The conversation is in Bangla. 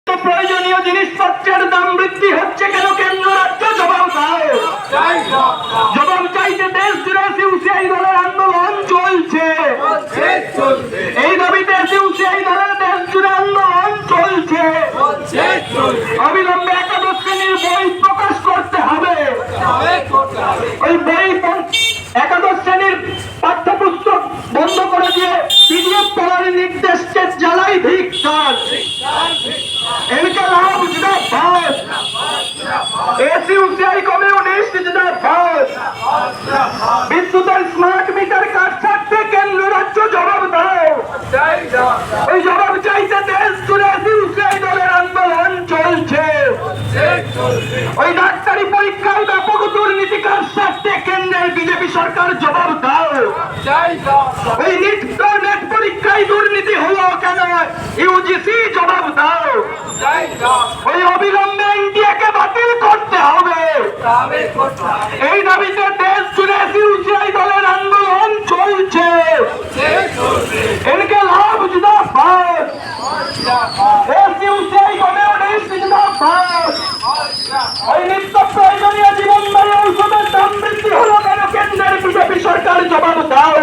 প্রয়োজনীয় জিনিসপত্রের দাম বৃদ্ধি হচ্ছে কেন? কেন্দ্র রাজ্য জবাব দাও। জবাব চাইতে দেশ জুড়ে সিউসিআই দলের আন্দোলন চলছে। এই দাবিতে সিউসিআই দলের দেশ জুড়ে আন্দোলন চলছে। অবিলম্বে একাদশ শ্রেণীর বই প্রকাশ করতে হবে। ওই বই একাদশ শ্রেণীর পাঠ্যপুস্তক বন্ধ করে দিয়ে পিডিএফ পড়ার নির্দেশকে জ্বালাই ধিক্কার। इनकलाब जिंदाबाद, एसयूसीआई कम्युनिस्ट जिंदाबाद। বিদ্যুতের স্মার্ট মিটার কাট থাকতে কেন্দ্র রাজ্য জবাব দাও। ওই জবাব চাইতে দেশ জুড়ে এসইউসিআই দলের আন্দোলন চলছে। ওই ডাক্তারি পরীক্ষায় ব্যাপক দুর্নীতি কাট থাকতে কেন্দ্রের বিজেপি সরকার জবাব দাও। ওই নেট পরীক্ষায় দুর্নীতি হলো কেন? ইউজিসি জবাব দাও। ওই অবিলম্বে ইন্ডিয়াকে বাতিল করতে হবে। এই দাবিতে দেশ জুড়ে সিউসিআই দলের আন্দোলন চলছে। ইনকলাব জিন্দাবাদ, সিউসিআই কমিউনিস্ট জিন্দাবাদ। ওই নিত্য প্রয়োজনীয় জীবনদায়ী ঔষধের দাম বৃদ্ধি হলো কেন? কেন্দ্রের বিজেপি সরকার জবাব দাও।